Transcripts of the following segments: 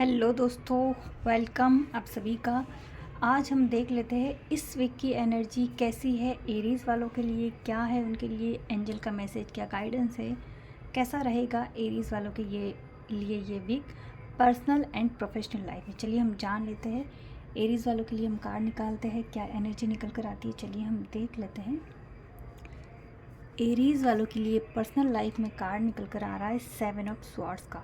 Hello दोस्तों, welcome आप सभी का। आज हम देख लेते हैं इस वीक की एनर्जी कैसी है एरीज़ वालों के लिए, क्या है उनके लिए एंजल का मैसेज, क्या गाइडेंस है, कैसा रहेगा एरीज़ वालों के ये week personal and professional life में। चलिए हम जान लेते हैं एरीज़ वालों के लिए। हम कार्ड निकालते हैं, क्या एनर्जी निकल कर आती है, चलिए हम देख लेते हैं। एरीज़ वालों के लिए पर्सनल लाइफ में कार्ड निकल कर आ रहा है 7 ऑफ स्वॉर्ड्स का।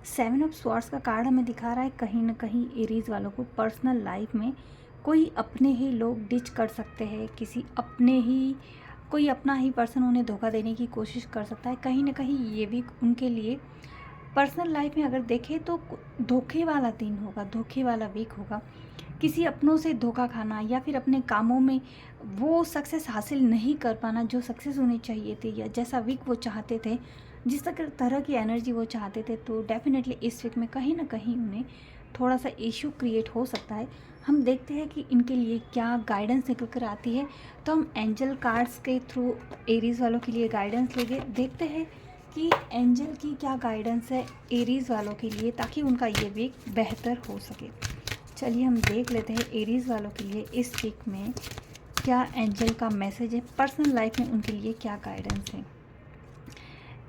7 ऑफ स्वॉर्ड्स का कार्ड हमें दिखा रहा है कहीं ना कहीं एरीज़ वालों को पर्सनल लाइफ में कोई अपने ही लोग डिच कर सकते हैं, कोई अपना ही पर्सन उन्हें धोखा देने की कोशिश कर सकता है। कहीं ना कहीं ये भी उनके लिए पर्सनल लाइफ में अगर देखें तो धोखे वाला दिन होगा, धोखे वाला वीक होगा। किसी अपनों से धोखा खाना या फिर अपने कामों में वो सक्सेस हासिल नहीं कर पाना जो सक्सेस उन्हें चाहिए थे या जैसा वीक वो चाहते थे, जिस तरह की एनर्जी वो चाहते थे, तो डेफिनेटली इस वीक में कहीं ना कहीं उन्हें थोड़ा सा इशू क्रिएट हो सकता है। हम देखते हैं कि इनके लिए क्या गाइडेंस निकल कर आती है। तो हम एंजल कार्ड्स के थ्रू एरीज़ वालों के लिए गाइडेंस लेके देखते हैं कि एंजल की क्या गाइडेंस है एरीज़ वालों के लिए, ताकि उनका ये वीक बेहतर हो सके। चलिए हम देख लेते हैं एरीज़ वालों के लिए इस वीक में क्या एंजल का मैसेज है, पर्सनल लाइफ में उनके लिए क्या गाइडेंस है।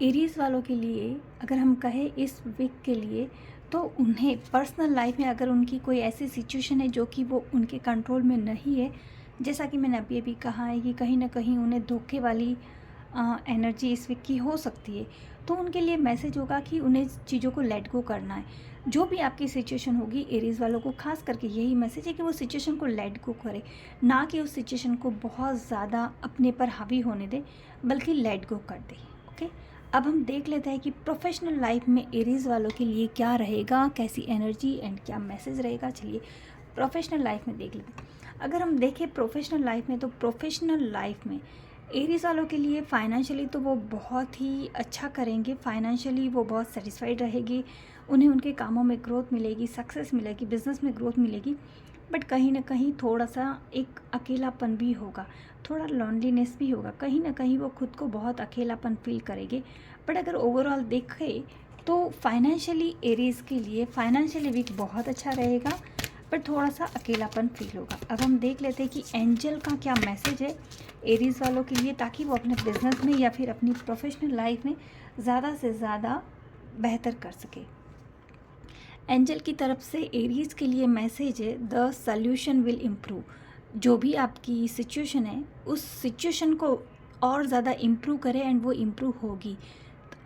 एरीज़ वालों के लिए अगर हम कहें इस वीक के लिए, तो उन्हें पर्सनल लाइफ में अगर उनकी कोई ऐसी सिचुएशन है जो कि वो उनके कंट्रोल में नहीं है, जैसा कि मैंने अभी अभी कहा है कि कहीं ना कहीं उन्हें धोखे वाली एनर्जी इस वीक की हो सकती है, तो उनके लिए मैसेज होगा कि उन्हें चीज़ों को लेट गो करना है। जो भी आपकी सिचुएशन होगी एरीज़ वालों को खास करके यही मैसेज है कि वो सिचुएशन को लेट गो करे, ना कि उस सिचुएशन को बहुत ज़्यादा अपने पर हावी होने दे, बल्कि लेट गो कर दे। ओके, अब हम देख लेते हैं कि प्रोफेशनल लाइफ में एरीज़ वालों के लिए क्या रहेगा, कैसी एनर्जी एंड क्या मैसेज रहेगा। चलिए प्रोफेशनल लाइफ में देख लेते हैं। अगर हम देखें प्रोफेशनल लाइफ में, तो प्रोफेशनल लाइफ में एरीज़ वालों के लिए फाइनेंशियली तो वो बहुत ही अच्छा करेंगे, फाइनेंशियली वो बहुत सेटिस्फाइड रहेगी, उन्हें उनके कामों में ग्रोथ मिलेगी, सक्सेस मिलेगी, बिजनेस में ग्रोथ मिलेगी। बट कहीं ना कहीं थोड़ा सा एक अकेलापन भी होगा, थोड़ा लॉन्लीनेस भी होगा, कहीं ना कहीं वो खुद को बहुत अकेलापन फील करेंगे। बट अगर ओवरऑल देखें तो फाइनेंशियली एरीज़ के लिए फाइनेंशियली वीक बहुत अच्छा रहेगा, पर थोड़ा सा अकेलापन फील होगा। अब हम देख लेते हैं कि एंजल का क्या मैसेज है एरीज़ वालों के लिए, ताकि वो अपने बिजनेस में या फिर अपनी प्रोफेशनल लाइफ में ज़्यादा से ज़्यादा बेहतर कर सके। एंजल की तरफ से एरीज़ के लिए मैसेज है द सल्यूशन विल इम्प्रूव। जो भी आपकी सिचुएशन है उस सिचुएशन को और ज़्यादा इम्प्रूव करें एंड वो इम्प्रूव होगी।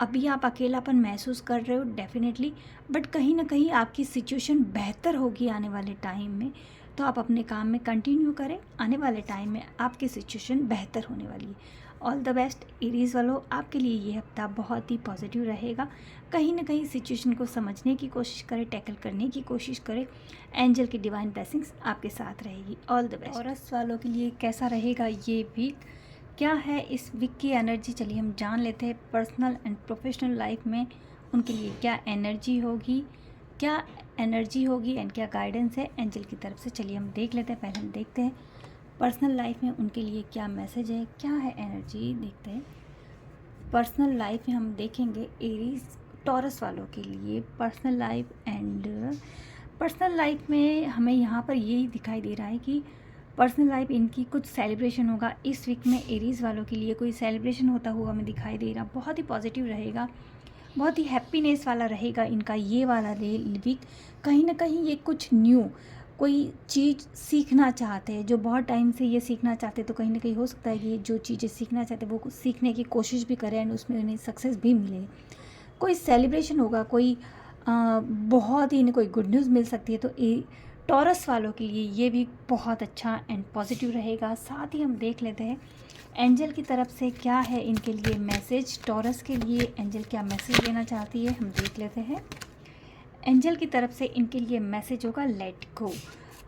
अभी आप अकेलापन महसूस कर रहे हो डेफिनेटली, बट कहीं ना कहीं आपकी सिचुएशन बेहतर होगी आने वाले टाइम में। तो आप अपने काम में कंटिन्यू करें, आने वाले टाइम में आपकी सिचुएशन बेहतर होने वाली है। ऑल द बेस्ट एरीज़ वालों, आपके लिए ये हफ्ता बहुत ही पॉजिटिव रहेगा। कहीं ना कहीं सिचुएशन को समझने की कोशिश करें, टैकल करने की कोशिश करें। एंजल की डिवाइन ब्लेसिंग्स आपके साथ रहेगी। All the best. टॉरस वालों के लिए कैसा रहेगा ये वीक, क्या है इस वीक की एनर्जी, चलिए हम जान लेते हैं। पर्सनल एंड प्रोफेशनल लाइफ में उनके लिए क्या एनर्जी होगी, एंड क्या गाइडेंस है एंजल की तरफ से। चलिए हम देख लेते हैं। पहले हम देखते हैं पर्सनल लाइफ में उनके लिए क्या मैसेज है, क्या है एनर्जी, देखते हैं। पर्सनल लाइफ में हम देखेंगे एरीज टॉरस वालों के लिए पर्सनल लाइफ में हमें यहाँ पर यही दिखाई दे रहा है कि पर्सनल लाइफ इनकी कुछ सेलिब्रेशन होगा इस वीक में। एरीज़ वालों के लिए कोई सेलिब्रेशन होता हुआ हमें दिखाई दे रहा, बहुत ही पॉजिटिव रहेगा, बहुत ही हैप्पीनेस वाला रहेगा इनका ये वाला वीक। कहीं ना कहीं ये कुछ न्यू कोई चीज़ सीखना चाहते हैं, जो बहुत टाइम से ये सीखना चाहते हैं, तो कहीं ना कहीं हो सकता है कि जो चीज़ें सीखना चाहते हैं वो सीखने की कोशिश भी करें एंड उसमें उन्हें सक्सेस भी मिले। कोई सेलिब्रेशन होगा, बहुत ही इन्हें कोई गुड न्यूज़ मिल सकती है। तो टॉरस वालों के लिए ये भी बहुत अच्छा एंड पॉजिटिव रहेगा। साथ ही हम देख लेते हैं एंजल की तरफ से क्या है इनके लिए मैसेज। टॉरस के लिए एंजल क्या मैसेज देना चाहती है, हम देख लेते हैं। एंजल की तरफ से इनके लिए मैसेज होगा लेट गो।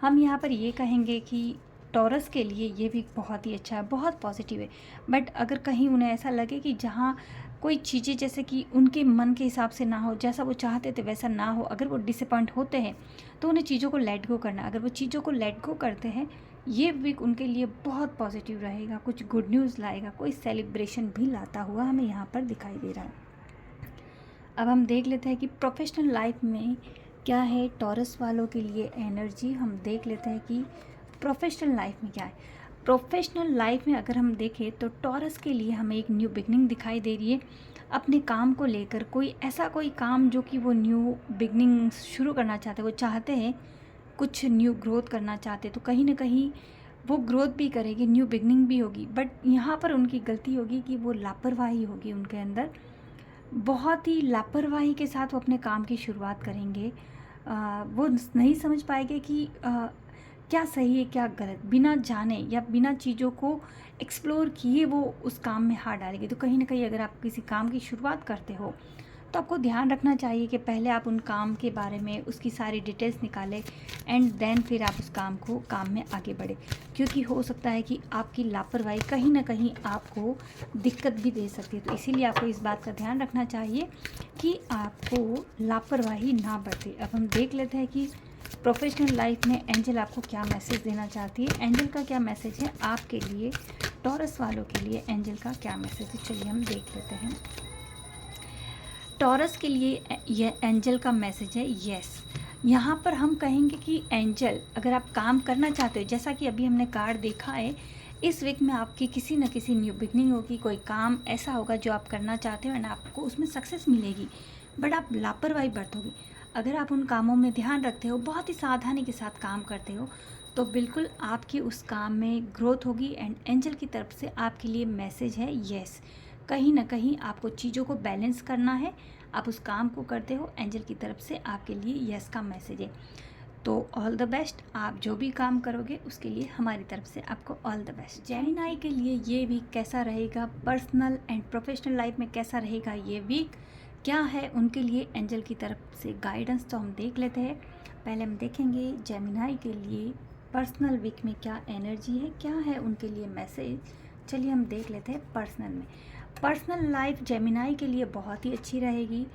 हम यहाँ पर ये कहेंगे कि टॉरस के लिए ये भी बहुत ही अच्छा है, बहुत पॉजिटिव है। बट अगर कहीं उन्हें ऐसा लगे कि जहाँ कोई चीज़ें जैसे कि उनके मन के हिसाब से ना हो, जैसा वो चाहते थे वैसा ना हो, अगर वो डिसअपॉइंट होते हैं तो उन्हें चीज़ों को लेट गो करना। अगर वो चीज़ों को लेट गो करते हैं, ये वीक उनके लिए बहुत पॉजिटिव रहेगा, कुछ गुड न्यूज़ लाएगा, कोई सेलिब्रेशन भी लाता हुआ हमें यहाँ पर दिखाई दे रहा है। अब हम देख लेते हैं कि प्रोफेशनल लाइफ में क्या है टॉरस वालों के लिए एनर्जी, हम देख लेते हैं कि प्रोफेशनल लाइफ में क्या है। प्रोफेशनल लाइफ में अगर हम देखें तो टॉरस के लिए हमें एक न्यू बिगनिंग दिखाई दे रही है। अपने काम को लेकर कोई काम जो कि वो न्यू बिगनिंग शुरू करना चाहते हैं, वो चाहते हैं कुछ न्यू ग्रोथ करना चाहते, तो कहीं ना कहीं वो ग्रोथ भी करेगी, न्यू बिगनिंग भी होगी। बट यहाँ पर उनकी गलती होगी कि वो लापरवाही होगी उनके अंदर, बहुत ही लापरवाही के साथ वो अपने काम की शुरुआत करेंगे। वो नहीं समझ पाएंगे कि क्या सही है क्या गलत, बिना जाने या बिना चीज़ों को एक्सप्लोर किए वो उस काम में हाथ डालेंगे। तो कहीं ना कहीं अगर आप किसी काम की शुरुआत करते हो तो आपको ध्यान रखना चाहिए कि पहले आप उन काम के बारे में उसकी सारी डिटेल्स निकालें एंड देन फिर आप उस काम में आगे बढ़े, क्योंकि हो सकता है कि आपकी लापरवाही कहीं ना कहीं आपको दिक्कत भी दे सकती है। तो इसीलिए आपको इस बात का ध्यान रखना चाहिए कि आपको लापरवाही ना बरते। अब हम देख लेते हैं कि प्रोफेशनल लाइफ में एंजल आपको क्या मैसेज देना चाहती है। एंजल का क्या मैसेज है आपके लिए, टॉरस वालों के लिए एंजल का क्या मैसेज है, चलिए हम देख लेते हैं। टॉरस के लिए यह एंजल का मैसेज है यस। यहाँ पर हम कहेंगे कि एंजल, अगर आप काम करना चाहते हो, जैसा कि अभी हमने कार्ड देखा है, इस वीक में आपकी किसी न किसी न्यू बिगनिंग होगी, कोई काम ऐसा होगा जो आप करना चाहते हो एंड आपको उसमें सक्सेस मिलेगी, बट आप लापरवाही बरतोगे। अगर आप उन कामों में ध्यान रखते हो, बहुत ही सावधानी के साथ काम करते हो, तो बिल्कुल आपकी उस काम में ग्रोथ होगी। एंड एंजल की तरफ से आपके लिए मैसेज है यस। कहीं ना कहीं आपको चीज़ों को बैलेंस करना है, आप उस काम को करते हो, एंजल की तरफ से आपके लिए यस का मैसेज है। तो ऑल द बेस्ट, आप जो भी काम करोगे उसके लिए हमारी तरफ से आपको ऑल द बेस्ट। जेमिनाई के लिए ये वीक कैसा रहेगा, पर्सनल एंड प्रोफेशनल लाइफ में कैसा रहेगा ये वीक, क्या है उनके लिए एंजल की तरफ से गाइडेंस, तो हम देख लेते हैं। पहले हम देखेंगे जेमिनाई के लिए पर्सनल वीक में क्या एनर्जी है, क्या है उनके लिए मैसेज। चलिए हम देख लेते हैं पर्सनल में। पर्सनल लाइफ जेमिनाई के लिए बहुत ही अच्छी रहेगी,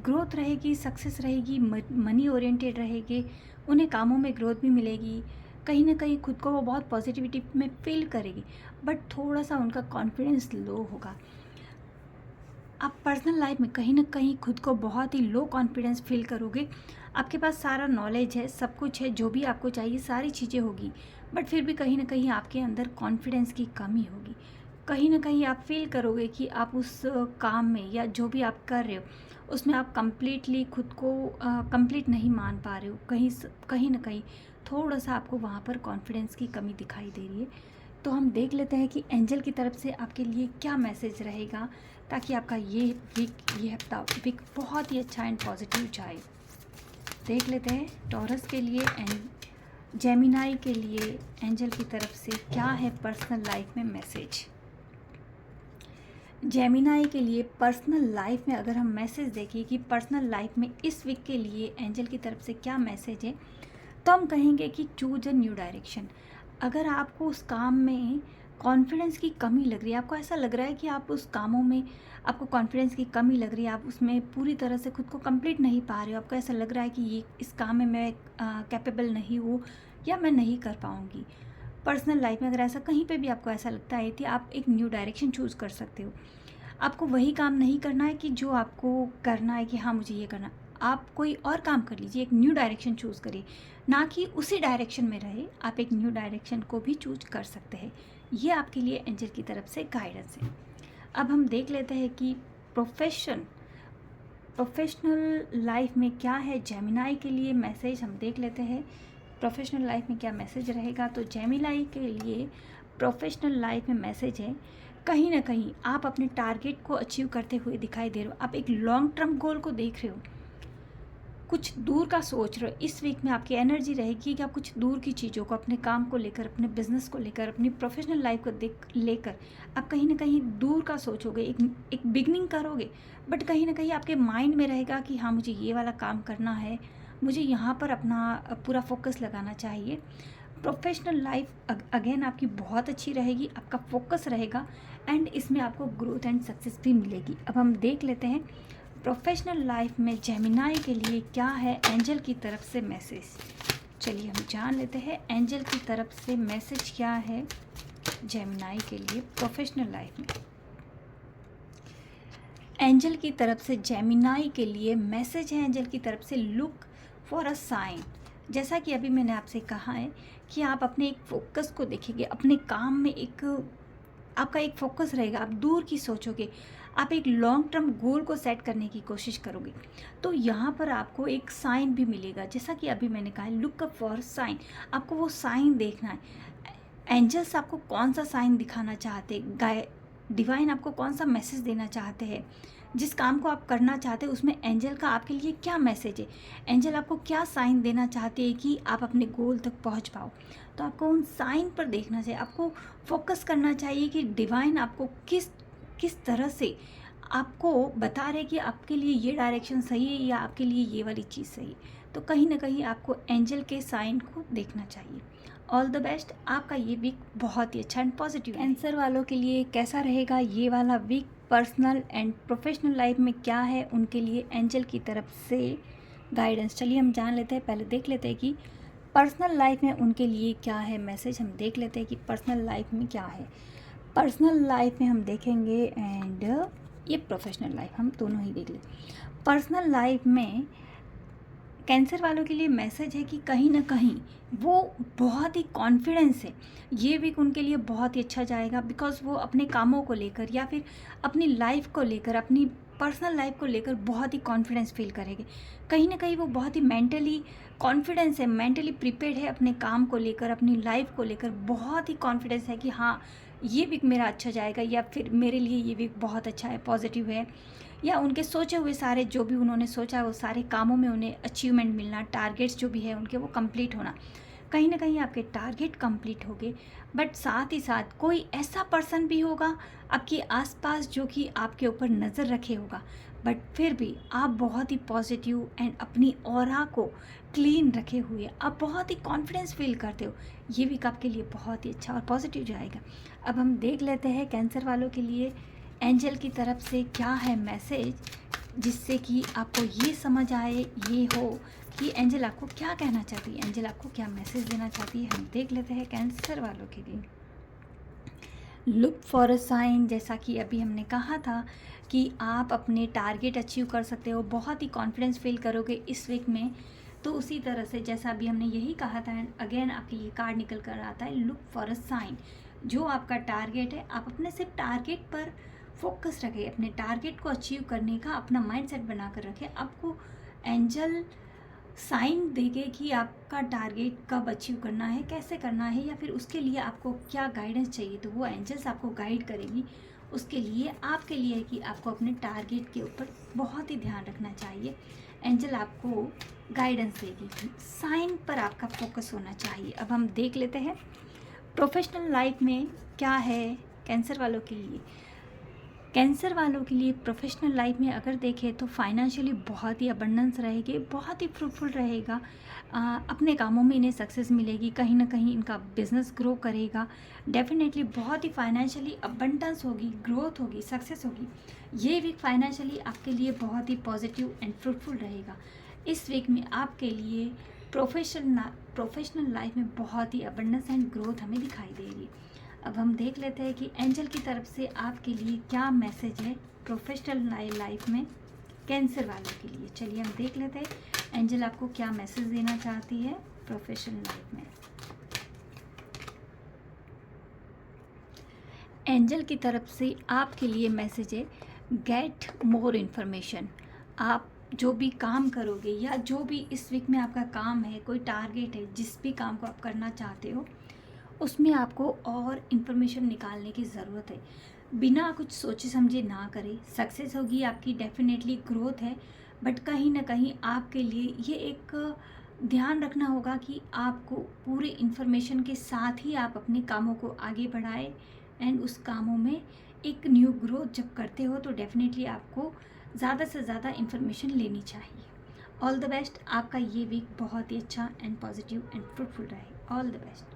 ग्रोथ रहेगी, सक्सेस रहेगी, मनी ओरिएंटेड रहेगी, उन्हें कामों में ग्रोथ भी मिलेगी। कहीं ना कहीं खुद को वो बहुत पॉजिटिविटी में फील करेगी, बट थोड़ा सा उनका कॉन्फिडेंस लो होगा। आप पर्सनल लाइफ में कहीं ना कहीं खुद को बहुत ही लो कॉन्फिडेंस फील करोगे। आपके पास सारा नॉलेज है, सब कुछ है, जो भी आपको चाहिए सारी चीज़ें होगी, बट फिर भी कहीं ना कहीं आपके अंदर कॉन्फिडेंस की कमी होगी। कहीं ना कहीं आप फील करोगे कि आप उस काम में या जो भी आप कर रहे हो उसमें आप कंप्लीटली खुद को कंप्लीट नहीं मान पा रहे हो। कहीं ना कहीं थोड़ा सा आपको वहाँ पर कॉन्फिडेंस की कमी दिखाई दे रही है। तो हम देख लेते हैं कि एंजल की तरफ से आपके लिए क्या मैसेज रहेगा, ताकि आपका ये हफ्ता वीक बहुत ही अच्छा एंड पॉजिटिव जाए। देख लेते हैं टॉरस के लिए एंड जेमिनाई के लिए एंजल की तरफ से क्या है पर्सनल लाइफ में मैसेज। जेमिनाई के लिए पर्सनल लाइफ में अगर हम मैसेज देखें कि पर्सनल लाइफ में इस वीक के लिए एंजल की तरफ से क्या मैसेज है, तो हम कहेंगे कि चूज अ न्यू डायरेक्शन। अगर आपको उस काम में कॉन्फिडेंस की कमी लग रही है, आपको ऐसा लग रहा है कि आप उस कामों में आपको कॉन्फिडेंस की कमी लग रही है, आप उसमें पूरी तरह से खुद को कंप्लीट नहीं पा रहे हो, आपको ऐसा लग रहा है कि ये इस काम में मैं कैपेबल नहीं हूँ या मैं नहीं कर पाऊँगी। पर्सनल लाइफ में अगर ऐसा कहीं पे भी आपको ऐसा लगता है कि आप एक न्यू डायरेक्शन चूज़ कर सकते हो। आपको वही काम नहीं करना है कि जो आपको करना है कि हाँ मुझे ये करना, आप कोई और काम कर लीजिए, एक न्यू डायरेक्शन चूज़ करिए, ना कि उसी डायरेक्शन में रहे, आप एक न्यू डायरेक्शन को भी चूज कर सकते हैं। ये आपके लिए एंजल की तरफ से गाइडेंस है। अब हम देख लेते हैं कि प्रोफेशनल लाइफ में क्या है जेमिनाई के लिए मैसेज। हम देख लेते हैं प्रोफेशनल लाइफ में क्या मैसेज रहेगा। तो जेमिनाई के लिए प्रोफेशनल लाइफ में मैसेज है, कहीं ना कहीं आप अपने टारगेट को अचीव करते हुए दिखाई दे रहे हो, आप एक लॉन्ग टर्म गोल को देख रहे हो, कुछ दूर का सोच रहे हो। इस वीक में आपकी एनर्जी रहेगी कि आप कुछ दूर की चीज़ों को, अपने काम को लेकर, अपने बिजनेस को लेकर, अपनी प्रोफेशनल लाइफ को लेकर आप कहीं ना कहीं दूर का सोचोगे, एक बिगनिंग करोगे, बट कहीं ना कहीं आपके माइंड में रहेगा कि हाँ मुझे ये वाला काम करना है, मुझे यहाँ पर अपना पूरा फोकस लगाना चाहिए। प्रोफेशनल लाइफ अगेन आपकी बहुत अच्छी रहेगी, आपका फोकस रहेगा एंड इसमें आपको ग्रोथ एंड सक्सेस भी मिलेगी। अब हम देख लेते हैं प्रोफेशनल लाइफ में जेमिनाई के लिए क्या है एंजल की तरफ से मैसेज। चलिए हम जान लेते हैं एंजल की तरफ से मैसेज क्या है जेमिनाई के लिए प्रोफेशनल लाइफ में। एंजल की तरफ से जेमिनाई के लिए मैसेज है, एंजल की तरफ से लुक फॉर अ साइन। जैसा कि अभी मैंने आपसे कहा है कि आप अपने एक फोकस को देखेंगे, अपने काम में एक आपका एक फोकस रहेगा, आप दूर की सोचोगे, आप एक लॉन्ग टर्म गोल को सेट करने की कोशिश करोगे, तो यहाँ पर आपको एक साइन भी मिलेगा। जैसा कि अभी मैंने कहा है, लुक अप फॉर साइन, आपको वो साइन देखना है। एंजल्स आपको कौन सा साइन दिखाना चाहते, डिवाइन आपको कौन सा मैसेज देना चाहते हैं, जिस काम को आप करना चाहते हैं उसमें एंजल का आपके लिए क्या मैसेज है, एंजल आपको क्या साइन देना चाहते हैं कि आप अपने गोल तक पहुंच पाओ। तो आपको उन साइन पर देखना चाहिए, आपको फोकस करना चाहिए कि डिवाइन आपको किस किस तरह से आपको बता रहे कि आपके लिए ये डायरेक्शन सही है या आपके लिए ये वाली चीज़ सही है। तो कहीं ना कहीं आपको एंजल के साइन को देखना चाहिए। ऑल द बेस्ट, आपका ये वीक बहुत ही अच्छा एंड पॉजिटिव। कैंसर वालों के लिए कैसा रहेगा ये वाला week, personal and professional life में क्या है उनके लिए एंजल की तरफ से गाइडेंस। चलिए हम जान लेते हैं, पहले देख लेते हैं कि पर्सनल लाइफ में उनके लिए क्या है मैसेज। हम देख लेते हैं कि पर्सनल लाइफ में क्या है। पर्सनल लाइफ में हम देखेंगे एंड ये प्रोफेशनल लाइफ, हम दोनों ही देख लें। पर्सनल लाइफ में कैंसर वालों के लिए मैसेज है कि कहीं ना कहीं वो बहुत ही कॉन्फिडेंस है, ये वीक उनके लिए बहुत ही अच्छा जाएगा, बिकॉज वो अपने कामों को लेकर या फिर अपनी लाइफ को लेकर, अपनी पर्सनल लाइफ को लेकर बहुत ही कॉन्फिडेंस फील करेंगे। कहीं ना कहीं वो बहुत ही मेंटली कॉन्फिडेंस है, मेंटली प्रिपेयर्ड है, अपने काम को लेकर, अपनी लाइफ को लेकर बहुत ही कॉन्फिडेंस है कि हाँ ये वीक मेरा अच्छा जाएगा, या फिर मेरे लिए ये वीक बहुत अच्छा है, पॉजिटिव है, या उनके सोचे हुए सारे जो भी उन्होंने सोचा है वो सारे कामों में उन्हें अचीवमेंट मिलना, टारगेट्स जो भी है उनके वो कंप्लीट होना। कहीं ना कहीं आपके टारगेट कंप्लीट होंगे, बट साथ ही साथ कोई ऐसा पर्सन भी होगा आपके आसपास जो कि आपके ऊपर नज़र रखे होगा, बट फिर भी आप बहुत ही पॉजिटिव एंड अपनी ऑरा को क्लीन रखे हुए आप बहुत ही कॉन्फिडेंस फील करते हो। ये वीक आपके लिए बहुत ही अच्छा और पॉजिटिव जाएगा। अब हम देख लेते हैं कैंसर वालों के लिए एंजल की तरफ से क्या है मैसेज, जिससे कि आपको ये समझ आए, ये हो कि एंजल आपको क्या कहना चाहती है, एंजल आपको क्या मैसेज देना चाहती है। हम देख लेते हैं कैंसर वालों के लिए। लुक फॉर अ साइन, जैसा कि अभी हमने कहा था कि आप अपने टारगेट अचीव कर सकते हो, बहुत ही कॉन्फिडेंस फील करोगे इस वीक में। तो उसी तरह से जैसा अभी हमने यही कहा था, एंड अगेन आपके लिए कार्ड निकल कर आता है लुक फॉर अ साइन। जो आपका टारगेट है, आप अपने सिर्फ टारगेट पर फोकस रखें, अपने टारगेट को अचीव करने का अपना माइंडसेट बना कर रखें। आपको एंजल साइन देंगे कि आपका टारगेट कब अचीव करना है, कैसे करना है, या फिर उसके लिए आपको क्या गाइडेंस चाहिए, तो वो एंजल्स आपको गाइड करेगी। उसके लिए आपके लिए है कि आपको अपने टारगेट के ऊपर बहुत ही ध्यान रखना चाहिए। एंजल आपको गाइडेंस देगी, साइन पर आपका फोकस होना चाहिए। अब हम देख लेते हैं प्रोफेशनल लाइफ में क्या है कैंसर वालों के लिए। कैंसर वालों के लिए प्रोफेशनल लाइफ में अगर देखें तो फाइनेंशियली बहुत ही अबंडेंस रहेगी, बहुत ही फ्रूटफुल रहेगा। अपने कामों में इन्हें सक्सेस मिलेगी, कहीं ना कहीं इनका बिजनेस ग्रो करेगा। डेफिनेटली बहुत ही फाइनेंशियली अबंडेंस होगी, ग्रोथ होगी, सक्सेस होगी। ये वीक फाइनेंशियली आपके लिए बहुत ही पॉजिटिव एंड फ्रूटफुल रहेगा। इस वीक में आपके लिए प्रोफेशनल लाइफ में बहुत ही अबंडेंस एंड ग्रोथ हमें दिखाई देगी। अब हम देख लेते हैं कि एंजल की तरफ से आपके लिए क्या मैसेज है प्रोफेशनल लाइफ में कैंसर वालों के लिए। चलिए हम देख लेते हैं एंजल आपको क्या मैसेज देना चाहती है प्रोफेशनल लाइफ में। एंजल की तरफ से आपके लिए मैसेज है गेट मोर इन्फॉर्मेशन। आप जो भी काम करोगे या जो भी इस वीक में आपका काम है, कोई टारगेट है, जिस भी काम को आप करना चाहते हो उसमें आपको और इन्फॉर्मेशन निकालने की ज़रूरत है। बिना कुछ सोचे समझे ना करें, सक्सेस होगी आपकी, डेफिनेटली ग्रोथ है, बट कहीं ना कहीं आपके लिए ये एक ध्यान रखना होगा कि आपको पूरे इन्फॉर्मेशन के साथ ही आप अपने कामों को आगे बढ़ाएं। एंड उस कामों में एक न्यू ग्रोथ जब करते हो तो डेफिनेटली आपको ज़्यादा से ज़्यादा इन्फॉर्मेशन लेनी चाहिए। ऑल द बेस्ट, आपका ये वीक बहुत ही अच्छा एंड पॉजिटिव एंड फ्रूटफुल रहे। All the best.